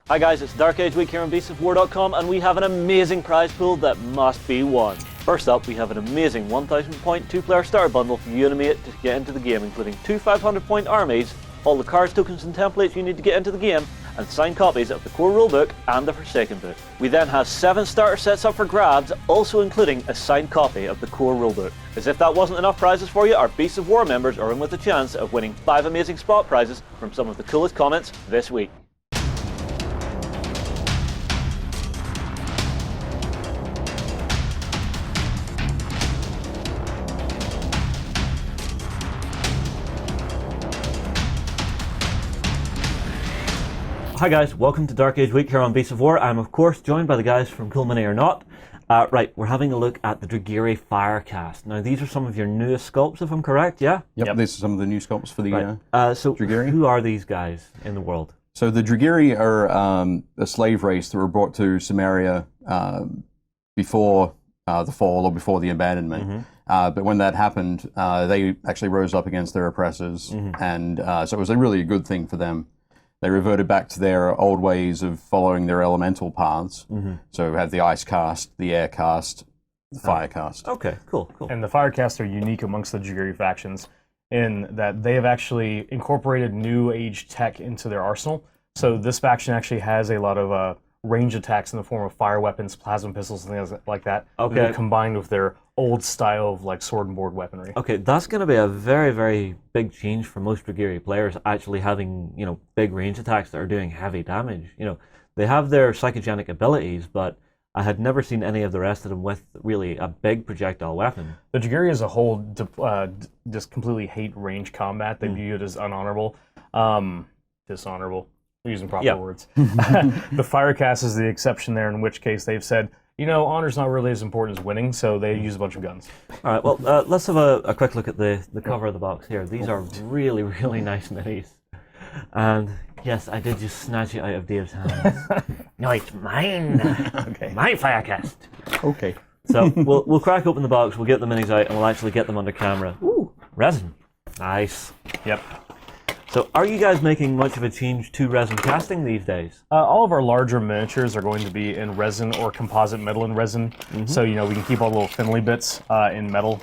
Hi guys, it's Dark Age Week here on beastsofwar.com, and we have an amazing prize pool that must be won. First up, we have an amazing 1000 point 2-player starter bundle for you and me to get into the game, including 2 500 point armies, all the cards, tokens and templates you need to get into the game, and signed copies of the core rulebook and the Forsaken book. We then have 7 starter sets up for grabs, also including a signed copy of the core rulebook. As if that wasn't enough prizes for you, our Beasts of War members are in with a chance of winning 5 amazing spot prizes from some of the coolest comments this week. Hi guys, welcome to Dark Age Week here on Beasts of War. I'm of course joined by the guys from Cool Mini or Not. Right, we're having a look at the Dragyri Fire Caste. Now these are some of your newest sculpts, if I'm correct, yeah? Yep. These are some of the new sculpts for the so Dragyri. Who are these guys in the world? So the Dragyri are a slave race that were brought to Samaria before the fall or before the abandonment. But when that happened, they actually rose up against their oppressors, and so it was really a good thing for them. They reverted back to their old ways of following their elemental paths. So we have the Ice Caste, the Air Caste, the Fire Caste. Okay, cool. And the Fire Caste are unique amongst the Dragyri factions in that they have actually incorporated new age tech into their arsenal. So this faction actually has a lot of range attacks in the form of fire weapons, plasma pistols, and things like that. Okay. Combined with their old style of like sword and board weaponry. Okay, that's going to be a very, very big change for most Dragyri players, actually having, big range attacks that are doing heavy damage. They have their psychogenic abilities, but I had never seen any of the rest of them with really a big projectile weapon. The Dragyri as a whole just completely hate range combat. They view it as unhonorable, dishonorable. Using proper words. The Fire Caste is the exception there, in which case they've said, honor's not really as important as winning, so they use a bunch of guns. All right, well, let's have a quick look at the cover of the box here. These are really, really nice minis. And yes, I did just snatch it out of Dave's hands. No, it's mine. Okay. My Fire Caste. Okay. So we'll crack open the box, we'll get the minis out, and we'll actually get them under camera. Ooh, resin. Nice. Yep. So are you guys making much of a change to resin casting these days? All of our larger miniatures are going to be in resin or composite metal in resin. So, we can keep all the little finley bits in metal,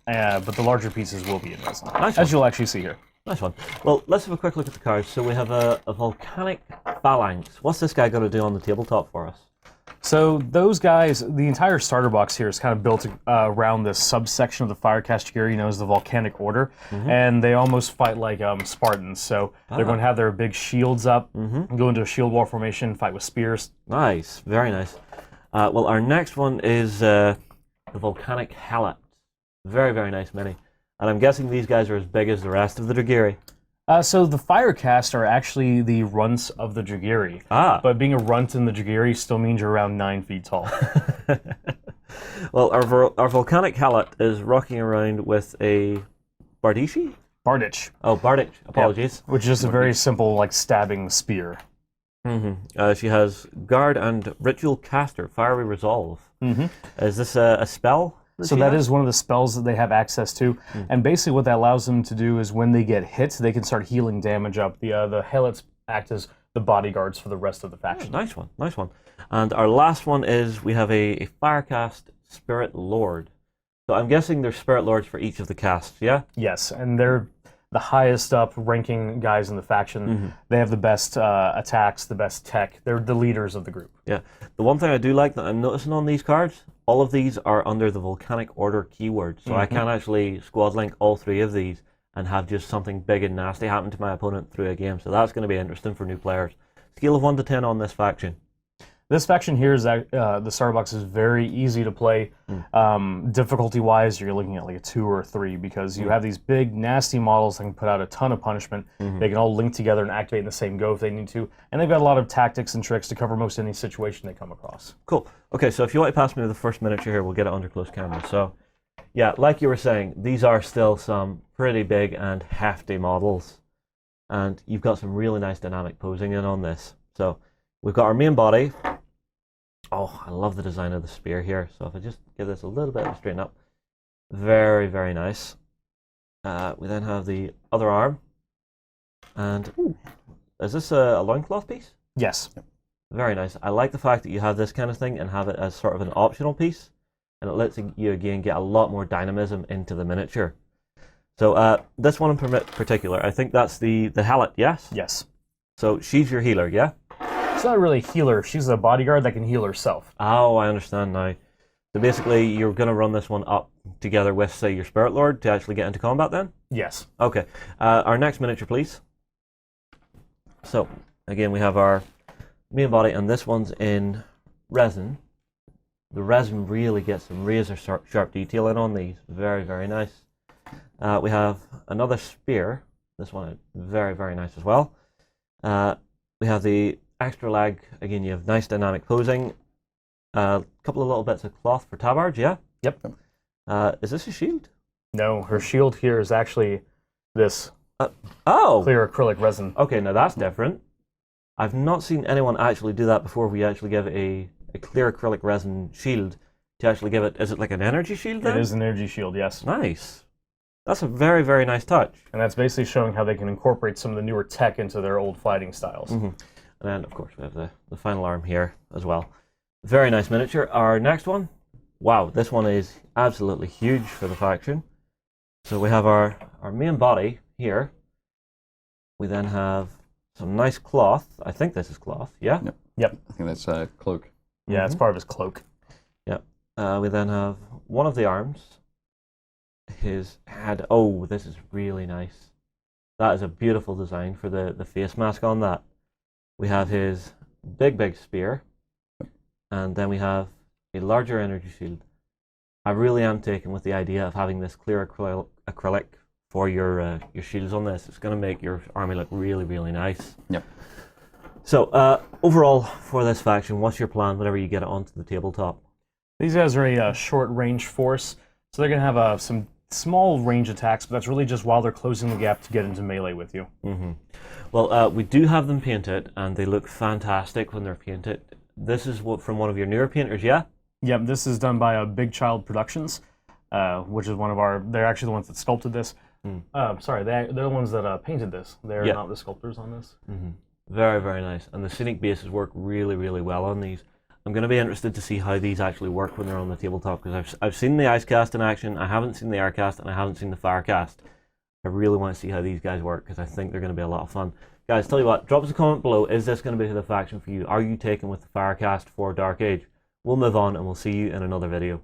but the larger pieces will be in resin, as you'll actually see here. Nice one. Well, let's have a quick look at the cards. So we have a volcanic phalanx. What's this guy going to do on the tabletop for us? So those guys, the entire starter box here is kind of built around this subsection of the Fire Caste Dragyri known as the Volcanic Order, and they almost fight like Spartans. So they're going to have their big shields up, go into a shield wall formation, fight with spears. Nice, very nice. Well, our next one is the Volcanic Helot. Very, very nice mini. And I'm guessing these guys are as big as the rest of the Dragyri. So the Fire Caste are actually the runts of the Dragyri. But being a runt in the Dragyri still means you're around 9 feet tall. Well, our Volcanic Helot is rocking around with a Bardishi? Bardich. Oh, Bardich. Apologies. Which is just a very simple, stabbing spear. She has Guard and Ritual Caster, Fiery Resolve. Is this a spell? So that is one of the spells that they have access to, and basically what that allows them to do is when they get hit, they can start healing damage up. The Helots act as the bodyguards for the rest of the faction. Nice one, nice one. And our last one is we have a Fire Caste Spirit Lord. So I'm guessing there's Spirit Lords for each of the castes, yeah? Yes, and they're the highest up ranking guys in the faction. They have the best attacks, the best tech. They're the leaders of the group. Yeah. The one thing I do like that I'm noticing on these cards, all of these are under the Volcanic Order keyword. So I can actually squad link all 3 of these and have just something big and nasty happen to my opponent through a game. So that's going to be interesting for new players. Scale of 1 to 10 on this faction. This faction here is the starter box is very easy to play. Difficulty-wise, you're looking at like a 2 or a 3 because you have these big, nasty models that can put out a ton of punishment. They can all link together and activate in the same go if they need to. And they've got a lot of tactics and tricks to cover most any situation they come across. Cool. Okay, so if you want to pass me the first miniature here, we'll get it under close camera. So, yeah, like you were saying, these are still some pretty big and hefty models. And you've got some really nice dynamic posing in on this. So, we've got our main body. Oh, I love the design of the spear here. So if I just give this a little bit of a straighten up. Very, very nice. We then have the other arm. And, ooh, is this a loincloth piece? Yes. very nice. I like the fact that you have this kind of thing and have it as sort of an optional piece, and it lets you again get a lot more dynamism into the miniature. So this one in particular, I think that's the Helot, yes? Yes. So she's your healer, yeah? She's not really a healer. She's a bodyguard that can heal herself. Oh, I understand now. So basically, you're going to run this one up together with, say, your Spirit Lord to actually get into combat then? Yes. Okay. Our next miniature, please. So, again, we have our main body, and this one's in resin. The resin really gets some razor sharp detail in on these. Very, very nice. We have another spear. This one is very, very nice as well. We have the extra leg. Again, you have nice dynamic posing. A couple of little bits of cloth for tabards, yeah? Yep. Is this a shield? No, her shield here is actually this Oh! clear acrylic resin. Okay, now that's different. I've not seen anyone actually do that before. We actually give a clear acrylic resin shield to actually give it. Is it like an energy shield then? It is an energy shield, yes. Nice. That's a very, very nice touch. And that's basically showing how they can incorporate some of the newer tech into their old fighting styles. Mm-hmm. And then, of course, we have the final arm here as well. Very nice miniature. Our next one. Wow, this one is absolutely huge for the faction. So we have our main body here. We then have some nice cloth. I think this is cloth, yeah? Yep. I think that's a cloak. Yeah, it's part of his cloak. Yep. We then have one of the arms. His head. Oh, this is really nice. That is a beautiful design for the face mask on that. We have his big spear. And then we have a larger energy shield. I really am taken with the idea of having this clear acrylic for your shields on this. It's going to make your army look really, really nice. Yep. So overall for this faction, what's your plan whenever you get it onto the tabletop? These guys are a short range force, so they're going to have some small range attacks, but that's really just while they're closing the gap to get into melee with you. Mm-hmm. Well, we do have them painted, and they look fantastic when they're painted. This is from one of your newer painters, yeah? Yep, this is done by Big Child Productions, which is one of our... They're actually the ones that sculpted this. Sorry, they're the ones that painted this. They're not the sculptors on this. Mm-hmm. Very, very nice. And the scenic bases work really, really well on these. I'm going to be interested to see how these actually work when they're on the tabletop, because I've seen the Ice Cast in action, I haven't seen the Air Cast, and I haven't seen the Fire Cast. I really want to see how these guys work, because I think they're going to be a lot of fun. Guys, tell you what, drop us a comment below. Is this going to be the faction for you? Are you taken with the Fire Cast for Dark Age? We'll move on, and we'll see you in another video.